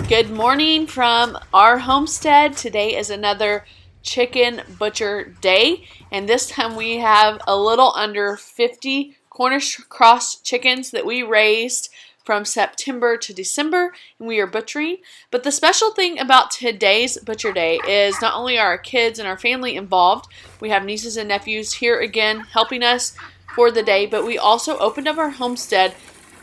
Good morning from our homestead. Today is another chicken butcher day, and this time we have a little under 50 Cornish cross chickens that we raised from September to December, and we are butchering. But the special thing about today's butcher day is not only are our kids and our family involved, we have nieces and nephews here again helping us for the day, but we also opened up our homestead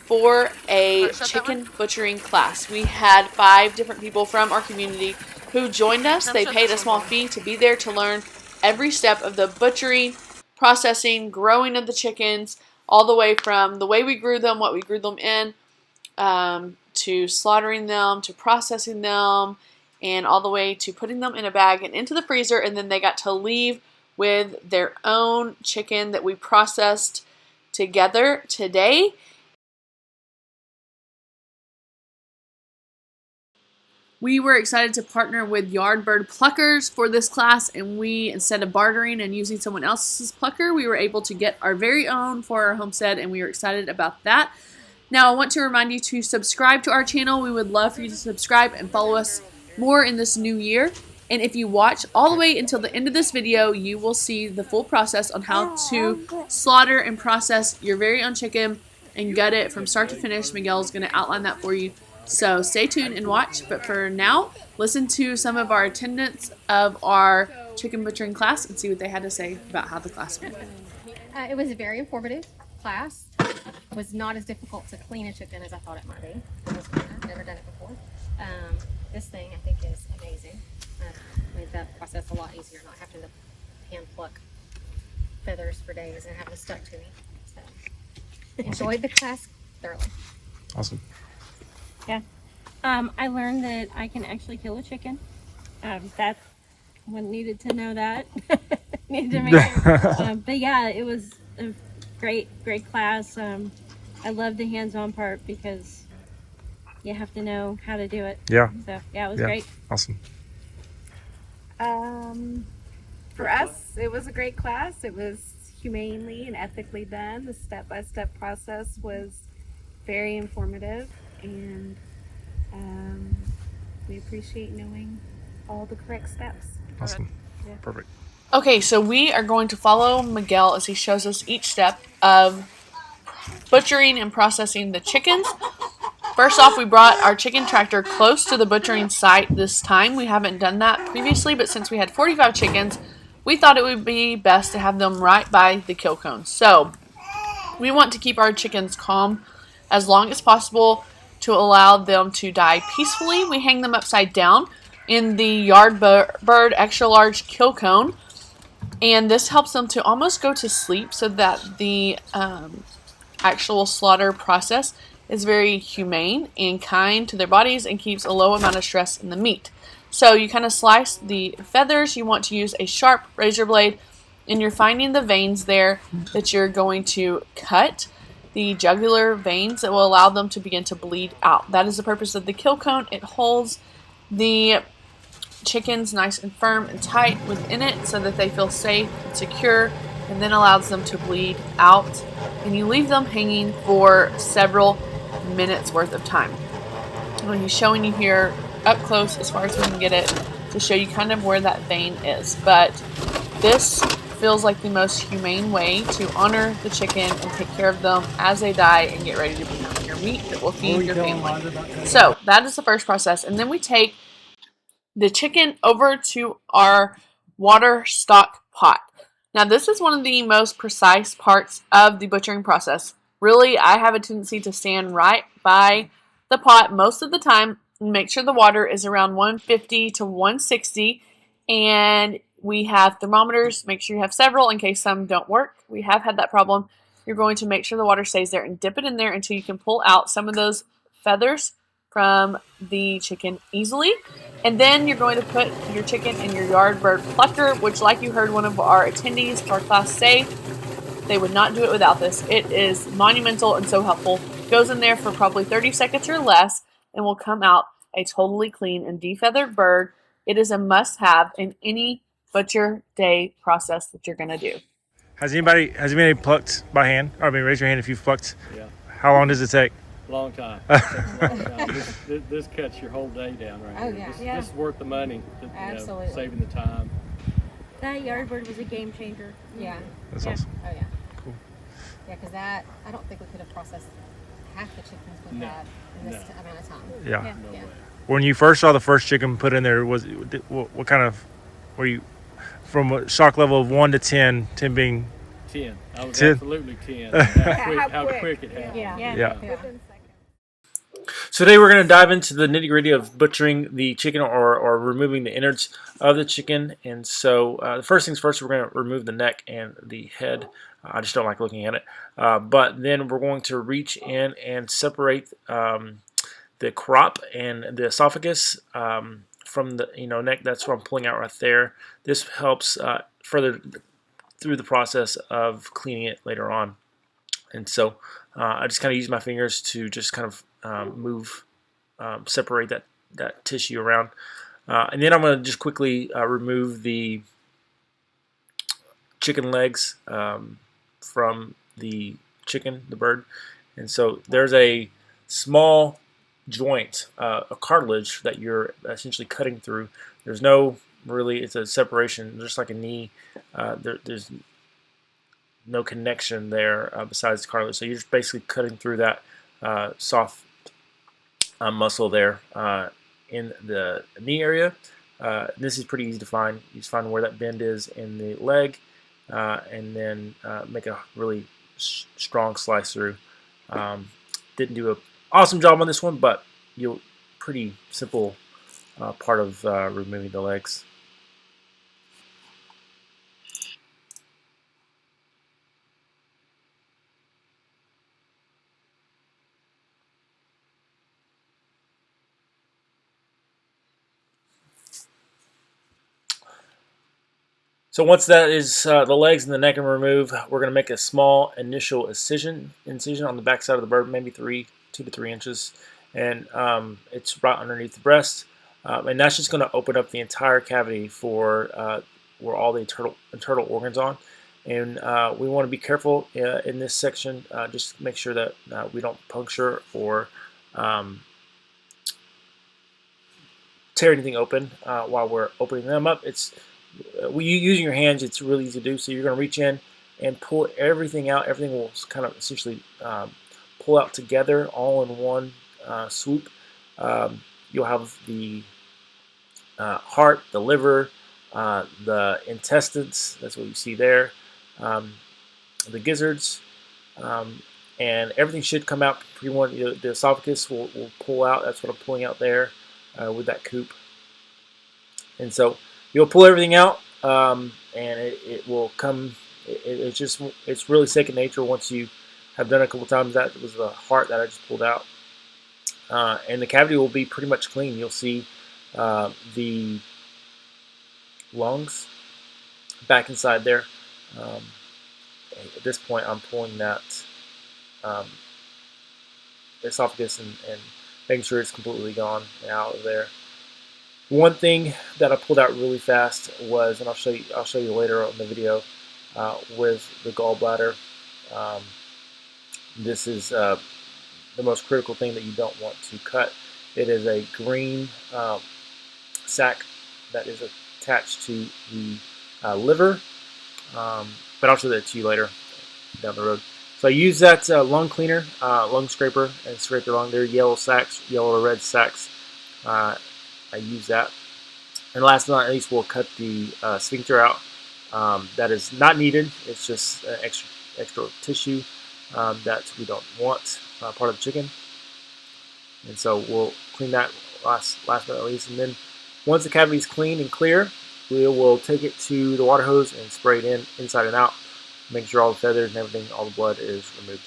for a chicken butchering class. We had 5 different people from our community who joined us. They paid a small fee to be there to learn every step of the butchering, processing, growing of the chickens, all the way from the way we grew them, what we grew them in, to slaughtering them, to processing them, and all the way to putting them in a bag and into the freezer, and then they got to leave with their own chicken that we processed together today. We were excited to partner with Yard Bird Pluckers for this class, and we, instead of bartering and using someone else's plucker, we were able to get our very own for our homestead, and we were excited about that. Now, I want to remind you to subscribe to our channel. We would love for you to subscribe and follow us more in this new year. And if you watch all the way until the end of this video, you will see the full process on how to slaughter and process your very own chicken and gut it from start to finish. Miguel is going to outline that for you. So stay tuned and watch, but for now, listen to some of our attendants of our chicken butchering class and see what they had to say about how the class went. It was a very informative class. It was not as difficult to clean a chicken as I thought it might be. I've never done it before. This thing I think is amazing. Made that process a lot easier, not having to hand pluck feathers for days and having it stuck to me. So enjoyed the class thoroughly. Awesome. Yeah. I learned that I can actually kill a chicken. That one needed to know that. Needed to make sure. But yeah, it was a great class. I love the hands-on part because you have to know how to do it. Yeah. So yeah, it was great. Awesome. For us, it was a great class. It was humanely and ethically done. The step-by-step process was very informative, and we appreciate knowing all the correct steps. Awesome. Yeah. Perfect. Okay, so we are going to follow Miguel as he shows us each step of butchering and processing the chickens. First off, we brought our chicken tractor close to the butchering site this time. We haven't done that previously, but since we had 45 chickens, we thought it would be best to have them right by the kill cones. So we want to keep our chickens calm as long as possible to allow them to die peacefully. We hang them upside down in the Yard Bird extra large kill cone, and this helps them to almost go to sleep so that the actual slaughter process is very humane and kind to their bodies and keeps a low amount of stress in the meat. So you kind of slice the feathers. You want to use a sharp razor blade, and you're finding the veins there that you're going to cut, the jugular veins that will allow them to begin to bleed out. That is the purpose of the kill cone. It holds the chickens nice and firm and tight within it so that they feel safe and secure, and then allows them to bleed out. And you leave them hanging for several minutes worth of time. I'm going to be showing you here up close as far as we can get it to show you kind of where that vein is. But this feels like the most humane way to honor the chicken and take care of them as they die and get ready to become your meat that will feed your family. So that is the first process. And then we take the chicken over to our water stock pot. Now, this is one of the most precise parts of the butchering process. Really, I have a tendency to stand right by the pot most of the time and make sure the water is around 150 to 160, and we have thermometers. Make sure you have several in case some don't work. We have had that problem. You're going to make sure the water stays there and dip it in there until you can pull out some of those feathers from the chicken easily. And then you're going to put your chicken in your Yard Bird plucker, which, like you heard one of our attendees to our class say, they would not do it without this. It is monumental and so helpful. It goes in there for probably 30 seconds or less and will come out a totally clean and defeathered bird. It is a must-have in any butcher day process that you're going to do. Has anybody plucked by hand? I mean, raise your hand if you've plucked. Yeah. How long does it take? Long time. Takes a long time. This cuts your whole day down right Oh, here. yeah. This is worth the money. Absolutely. Saving the time. That yard bird was a game changer. Yeah. That's Yeah. awesome. Oh yeah. Cool. Yeah, because that I don't think we could have processed half the chickens we No. had in this No. amount of time. Yeah. Yeah. No Yeah. way. When you first saw the first chicken put in there, what kind of were you from a shock level of 1 to 10, 10 being 10. I was 10? absolutely 10. How How quick. quick it happened. Yeah. Yeah. Yeah. Within seconds. So today we're going to dive into the nitty-gritty of butchering the chicken or removing the innards of the chicken. And so the first things first, we're going to remove the neck and the head. I just don't like looking at it. But then we're going to reach in and separate the crop and the esophagus from the neck. That's what I'm pulling out right there. This helps further through the process of cleaning it later on. And so I just kind of use my fingers to just kind of separate that tissue around. And then I'm going to just quickly remove the chicken legs from the chicken, the bird. And so there's a small joint, a cartilage that you're essentially cutting through. There's no really, it's a separation, just like a knee. There's no connection there besides the cartilage. So you're just basically cutting through that soft muscle there in the knee area. This is pretty easy to find. You just find where that bend is in the leg, and then make a really strong slice through. Didn't do an awesome job on this one, but pretty simple part of removing the legs. So once that is the legs and the neck are removed, we're going to make a small initial incision on the back side of the bird, maybe 2 to 3 inches, and it's right underneath the breast, and that's just going to open up the entire cavity for where all the internal organs are. And we want to be careful in this section, just make sure that we don't puncture or tear anything open while we're opening them up. Using your hands, it's really easy to do. So you're going to reach in and pull everything out. Everything will kind of essentially pull out together all in one swoop. You'll have the heart, the liver, the intestines. That's what you see there. The gizzards, and everything should come out pretty well. The esophagus will pull out. That's what I'm pulling out there with that coop. And so you'll pull everything out, and it will come. It's really second nature once you have done it a couple times. That was the heart that I just pulled out, and the cavity will be pretty much clean. You'll see the lungs back inside there. At this point, I'm pulling that esophagus and making sure it's completely gone out of there. One thing that I pulled out really fast was, and I'll show you later on the video, with the gallbladder. This is the most critical thing that you don't want to cut. It is a green sac that is attached to the liver, but I'll show that to you later down the road. So I use that lung cleaner, lung scraper, and scrape the lung. They're yellow sacs, yellow or red sacs. I use that. And last but not least, we'll cut the sphincter out. That is not needed. It's just extra tissue that we don't want, part of the chicken. And so we'll clean that last but not least. And then once the cavity is clean and clear, we will take it to the water hose and spray it inside and out, making sure all the feathers and everything, all the blood is removed.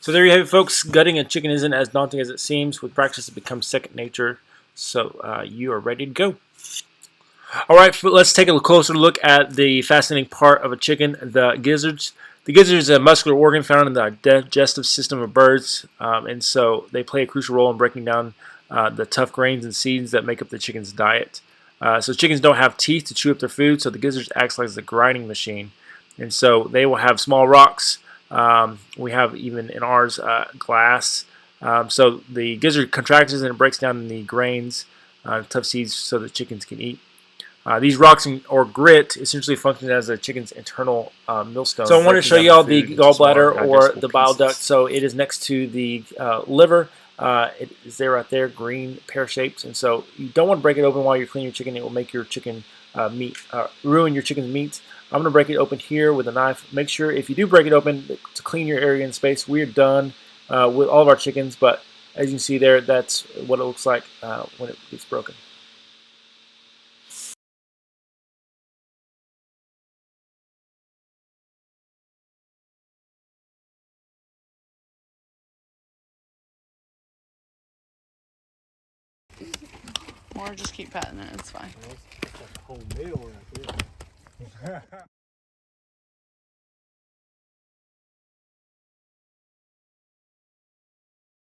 So there you have it, folks. Gutting a chicken isn't as daunting as it seems. With practice, it becomes second nature. So you are ready to go. All right, let's take a closer look at the fascinating part of a chicken, the gizzards. The gizzard is a muscular organ found in the digestive system of birds, and so they play a crucial role in breaking down the tough grains and seeds that make up the chicken's diet. So chickens don't have teeth to chew up their food, so the gizzard acts like a grinding machine. And so they will have small rocks We have even in ours glass. So the gizzard contracts and it breaks down in the grains, tough seeds, so the chickens can eat. These rocks or grit essentially function as a chicken's internal millstone. So I want to show you all the gallbladder or the bile duct. So it is next to the liver. It is there right there, green, pear-shaped. And so you don't want to break it open while you're cleaning your chicken. It will make your chicken ruin your chicken's meat. I'm going to break it open here with a knife. Make sure if you do break it open to clean your area and space. We're done with all of our chickens, but as you can see there, that's what it looks like when it gets broken. Or just keep patting it, it's fine. That's a whole meal right there.